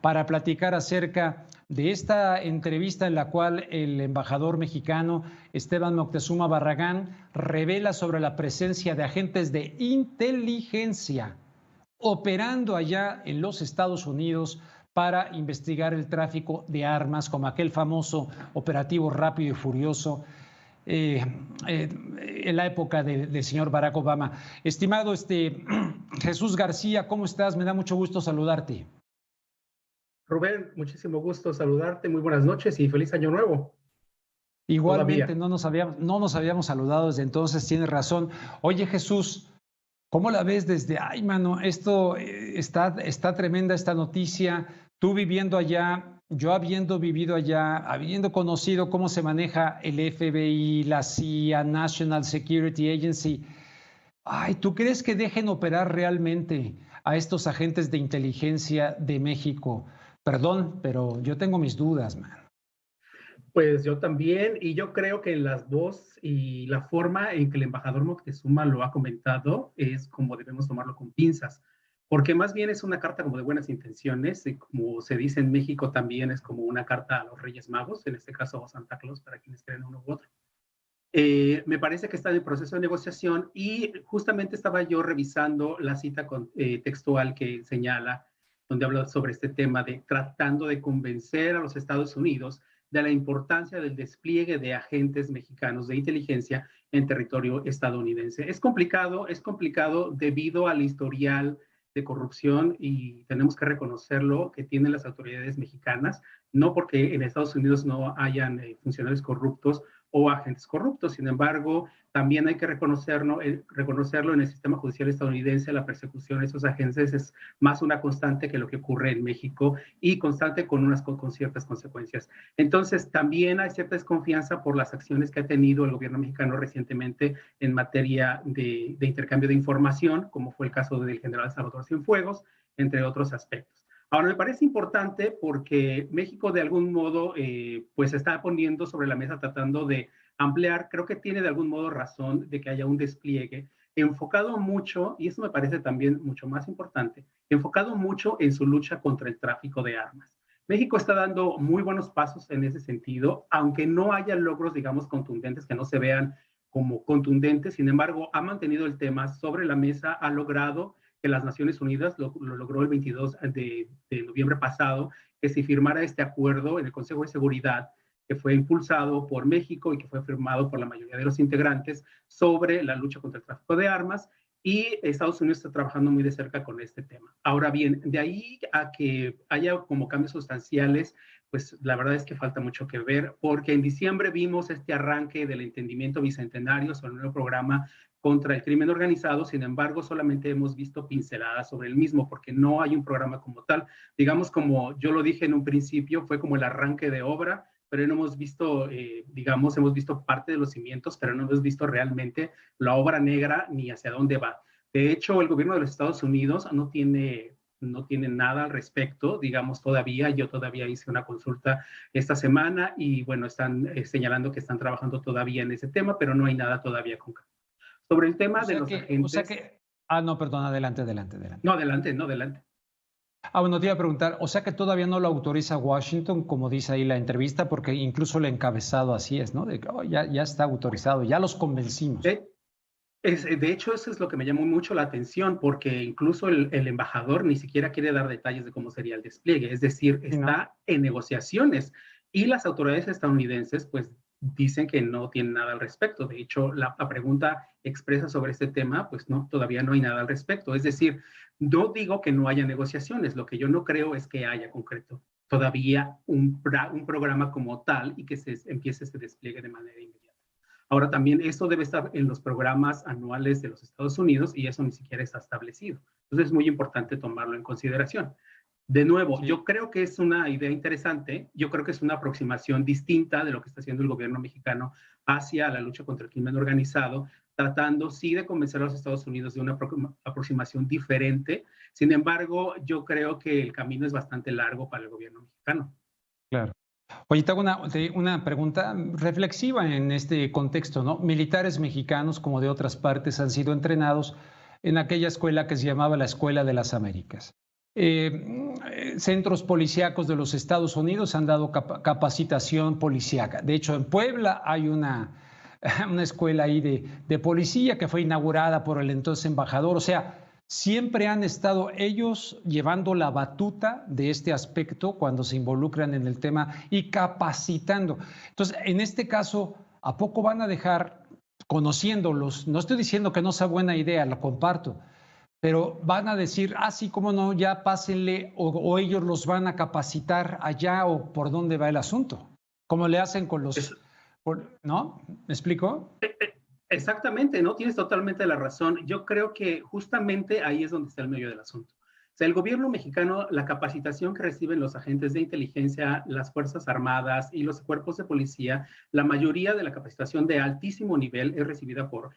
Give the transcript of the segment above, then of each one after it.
para platicar acerca de esta entrevista en la cual el embajador mexicano Esteban Moctezuma Barragán revela sobre la presencia de agentes de inteligencia operando allá en los Estados Unidos para investigar el tráfico de armas, como aquel famoso operativo Rápido y Furioso en la época del señor Barack Obama. Estimado Jesús García, ¿cómo estás? Me da mucho gusto saludarte. Rubén, muchísimo gusto saludarte, muy buenas noches y feliz año nuevo. Igualmente, no nos habíamos saludado desde entonces, tienes razón. Oye, Jesús, ¿cómo la ves desde, ay, mano, esto está tremenda esta noticia, tú viviendo allá, yo habiendo vivido allá, habiendo conocido cómo se maneja el FBI, la CIA, National Security Agency? Ay, ¿tú crees que dejen operar realmente a estos agentes de inteligencia de México? Perdón, pero yo tengo mis dudas, man. Pues yo también, y yo creo que las dos y la forma en que el embajador Moctezuma lo ha comentado es como debemos tomarlo con pinzas, porque más bien es una carta como de buenas intenciones, y como se dice en México también es como una carta a los Reyes Magos, en este caso a Santa Claus, para quienes creen uno u otro. Me parece que está en el proceso de negociación y justamente estaba yo revisando la cita textual que señala, donde habla sobre este tema de tratando de convencer a los Estados Unidos de la importancia del despliegue de agentes mexicanos de inteligencia en territorio estadounidense. Es complicado debido al historial de corrupción y tenemos que reconocerlo que tienen las autoridades mexicanas, no porque en Estados Unidos no hayan funcionarios corruptos o agentes corruptos. Sin embargo, también hay que reconocerlo en el sistema judicial estadounidense. La persecución de esos agentes es más una constante que lo que ocurre en México y constante con ciertas consecuencias. Entonces, también hay cierta desconfianza por las acciones que ha tenido el gobierno mexicano recientemente en materia de intercambio de información, como fue el caso del general Salvador Cienfuegos, entre otros aspectos. Ahora, me parece importante porque México de algún modo pues está poniendo sobre la mesa tratando de ampliar, creo que tiene de algún modo razón de que haya un despliegue enfocado mucho, y eso me parece también mucho más importante, enfocado mucho en su lucha contra el tráfico de armas. México está dando muy buenos pasos en ese sentido, aunque no haya logros, digamos, contundentes, que no se vean como contundentes, sin embargo, ha mantenido el tema sobre la mesa, ha logrado que las Naciones Unidas lo logró el 22 de noviembre pasado, que se firmara este acuerdo en el Consejo de Seguridad, que fue impulsado por México y que fue firmado por la mayoría de los integrantes sobre la lucha contra el tráfico de armas, y Estados Unidos está trabajando muy de cerca con este tema. Ahora bien, de ahí a que haya como cambios sustanciales, pues la verdad es que falta mucho que ver, porque en diciembre vimos este arranque del entendimiento bicentenario sobre el nuevo programa contra el crimen organizado. Sin embargo, solamente hemos visto pinceladas sobre el mismo, porque no hay un programa como tal. Digamos, como yo lo dije en un principio, fue como el arranque de obra, pero no hemos visto, digamos, hemos visto parte de los cimientos, pero no hemos visto realmente la obra negra ni hacia dónde va. De hecho, el gobierno de los Estados Unidos no tiene nada al respecto, digamos, todavía. Yo todavía hice una consulta esta semana y, bueno, están señalando que están trabajando todavía en ese tema, pero no hay nada todavía concreto. Sobre el tema de los agentes... no, perdón, adelante. No, adelante. Bueno, te iba a preguntar, o sea que todavía no lo autoriza Washington, como dice ahí la entrevista, porque incluso el encabezado así es, ¿no? De que ya está autorizado, ya los convencimos. De hecho, eso es lo que me llamó mucho la atención, porque incluso el embajador ni siquiera quiere dar detalles de cómo sería el despliegue, es decir, está en negociaciones, y las autoridades estadounidenses, pues, dicen que no tienen nada al respecto. De hecho, la pregunta expresa sobre este tema, pues no, todavía no hay nada al respecto. Es decir, no digo que no haya negociaciones, lo que yo no creo es que haya concreto todavía un programa como tal y que se empiece ese despliegue de manera inmediata. Ahora también esto debe estar en los programas anuales de los Estados Unidos y eso ni siquiera está establecido. Entonces es muy importante tomarlo en consideración. De nuevo, sí. Yo creo que es una idea interesante, yo creo que es una aproximación distinta de lo que está haciendo el gobierno mexicano hacia la lucha contra el crimen organizado, tratando sí de convencer a los Estados Unidos de una aproximación diferente. Sin embargo, yo creo que el camino es bastante largo para el gobierno mexicano. Claro. Oye, te hago una pregunta reflexiva en este contexto, ¿no? Militares mexicanos, como de otras partes, han sido entrenados en aquella escuela que se llamaba la Escuela de las Américas. centros policíacos de los Estados Unidos han dado capacitación policíaca. De hecho, en Puebla hay una escuela ahí de policía que fue inaugurada por el entonces embajador. O sea, siempre han estado ellos llevando la batuta de este aspecto cuando se involucran en el tema y capacitando. Entonces, en este caso, ¿a poco van a dejar, conociéndolos? No estoy diciendo que no sea buena idea, la comparto, pero van a decir, sí, cómo no, ya pásenle, o ellos los van a capacitar allá, o por dónde va el asunto, como le hacen con los, ¿no? ¿Me explico? Exactamente, ¿no? Tienes totalmente la razón. Yo creo que justamente ahí es donde está el meollo del asunto. O sea, el gobierno mexicano, la capacitación que reciben los agentes de inteligencia, las Fuerzas Armadas y los cuerpos de policía, la mayoría de la capacitación de altísimo nivel es recibida por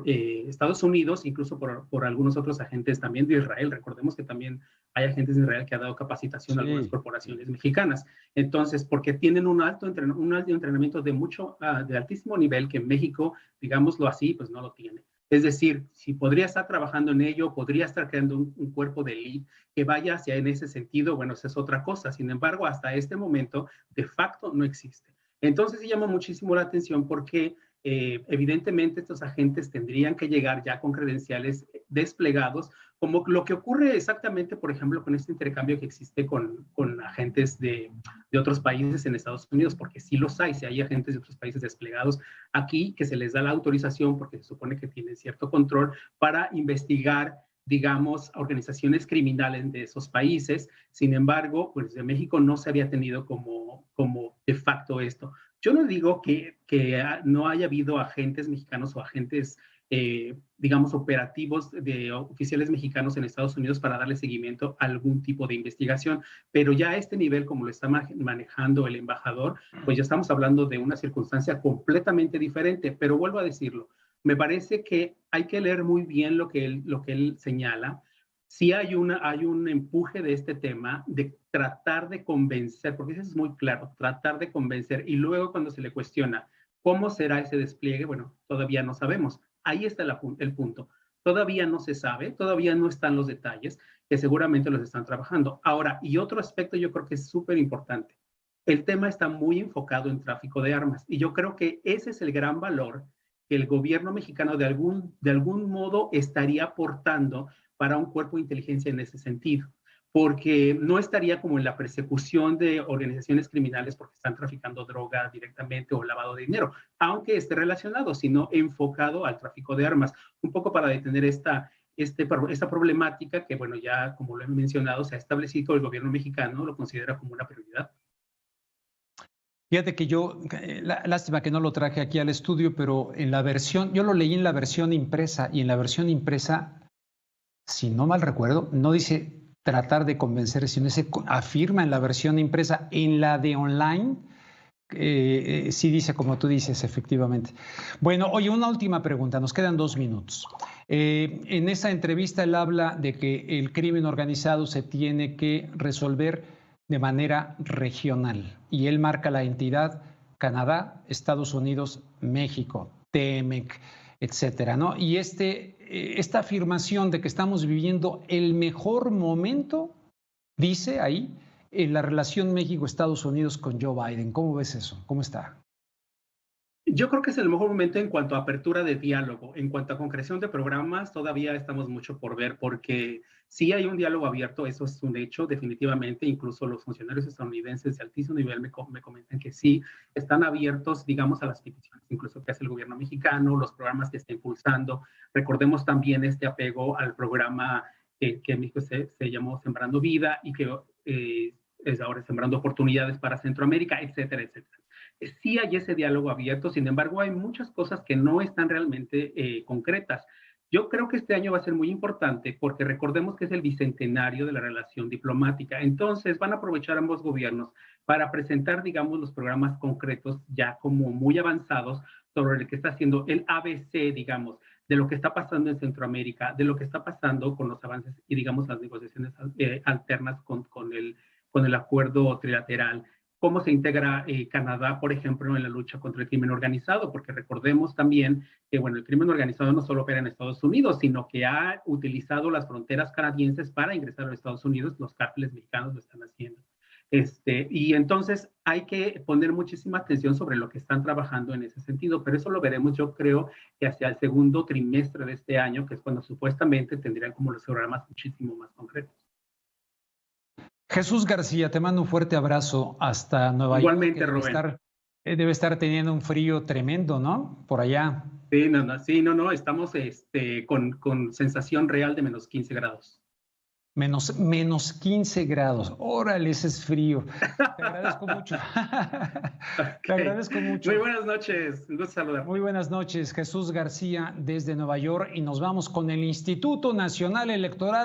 Estados Unidos, incluso por algunos otros agentes también de Israel. Recordemos que también hay agentes de Israel que han dado capacitación a algunas corporaciones mexicanas. Entonces, porque tienen un alto entrenamiento de altísimo nivel que en México, digámoslo así, pues no lo tiene. Es decir, si podría estar trabajando en ello, podría estar creando un cuerpo de élite que vaya hacia en ese sentido, bueno, esa es otra cosa. Sin embargo, hasta este momento, de facto, no existe. Entonces, sí llama muchísimo la atención porque evidentemente estos agentes tendrían que llegar ya con credenciales desplegados, como lo que ocurre exactamente, por ejemplo, con este intercambio que existe con agentes de otros países en Estados Unidos, porque sí los hay, sí hay agentes de otros países desplegados aquí que se les da la autorización porque se supone que tienen cierto control para investigar, digamos, organizaciones criminales de esos países. Sin embargo, pues de México no se había tenido como de facto esto. Yo no digo que no haya habido agentes mexicanos o agentes, digamos, operativos de oficiales mexicanos en Estados Unidos para darle seguimiento a algún tipo de investigación, pero ya a este nivel, como lo está manejando el embajador, pues ya estamos hablando de una circunstancia completamente diferente, pero vuelvo a decirlo, me parece que hay que leer muy bien lo que él señala. Sí hay un empuje de este tema de tratar de convencer, porque eso es muy claro, tratar de convencer, y luego cuando se le cuestiona cómo será ese despliegue, bueno, todavía no sabemos. Ahí está el punto. Todavía no se sabe, todavía no están los detalles, que seguramente los están trabajando. Ahora, y otro aspecto yo creo que es súper importante. El tema está muy enfocado en tráfico de armas, y yo creo que ese es el gran valor que el gobierno mexicano de algún modo estaría aportando para un cuerpo de inteligencia en ese sentido, porque no estaría como en la persecución de organizaciones criminales porque están traficando droga directamente o lavado de dinero, aunque esté relacionado, sino enfocado al tráfico de armas, un poco para detener esta problemática que, bueno, ya como lo he mencionado, se ha establecido, el gobierno mexicano lo considera como una prioridad. Fíjate que yo, lástima que no lo traje aquí al estudio, pero en la versión, yo lo leí en la versión impresa, y en la versión impresa, si no mal recuerdo, no dice tratar de convencer, sino se afirma en la versión impresa. En la de online, sí dice como tú dices, efectivamente. Bueno, oye, una última pregunta, nos quedan 2 minutos. En esa entrevista él habla de que el crimen organizado se tiene que resolver de manera regional, y él marca la entidad Canadá, Estados Unidos, México, TEMEC, etcétera, ¿no? Y esta afirmación de que estamos viviendo el mejor momento, dice ahí, en la relación México-Estados Unidos con Joe Biden. ¿Cómo ves eso? ¿Cómo está? Yo creo que es el mejor momento en cuanto a apertura de diálogo. En cuanto a concreción de programas, todavía estamos mucho por ver, porque sí hay un diálogo abierto, eso es un hecho, definitivamente. Incluso los funcionarios estadounidenses de altísimo nivel me comentan que sí están abiertos, digamos, a las peticiones, incluso que hace el gobierno mexicano, los programas que está impulsando. Recordemos también este apego al programa que en México se llamó Sembrando Vida y que es ahora Sembrando Oportunidades para Centroamérica, etcétera, etcétera. Sí hay ese diálogo abierto, sin embargo, hay muchas cosas que no están realmente concretas. Yo creo que este año va a ser muy importante porque recordemos que es el bicentenario de la relación diplomática. Entonces, van a aprovechar ambos gobiernos para presentar, digamos, los programas concretos ya como muy avanzados sobre el que está haciendo el ABC, digamos, de lo que está pasando en Centroamérica, de lo que está pasando con los avances y, digamos, las negociaciones alternas con el acuerdo trilateral, cómo se integra Canadá, por ejemplo, en la lucha contra el crimen organizado, porque recordemos también que, bueno, el crimen organizado no solo opera en Estados Unidos, sino que ha utilizado las fronteras canadienses para ingresar a los Estados Unidos. Los cárteles mexicanos lo están haciendo. Y entonces hay que poner muchísima atención sobre lo que están trabajando en ese sentido, pero eso lo veremos, yo creo, que hacia el segundo trimestre de este año, que es cuando supuestamente tendrían como los programas muchísimo más concretos. Jesús García, te mando un fuerte abrazo hasta Nueva York. Igualmente, Rubén. Debe estar teniendo un frío tremendo, ¿no? Por allá. Sí, no, estamos con sensación real de menos 15 grados. Menos 15 grados. Órale, ese es frío. Te agradezco mucho. Te agradezco mucho. Muy buenas noches. Un gusto saludar. Muy buenas noches, Jesús García desde Nueva York, y nos vamos con el Instituto Nacional Electoral.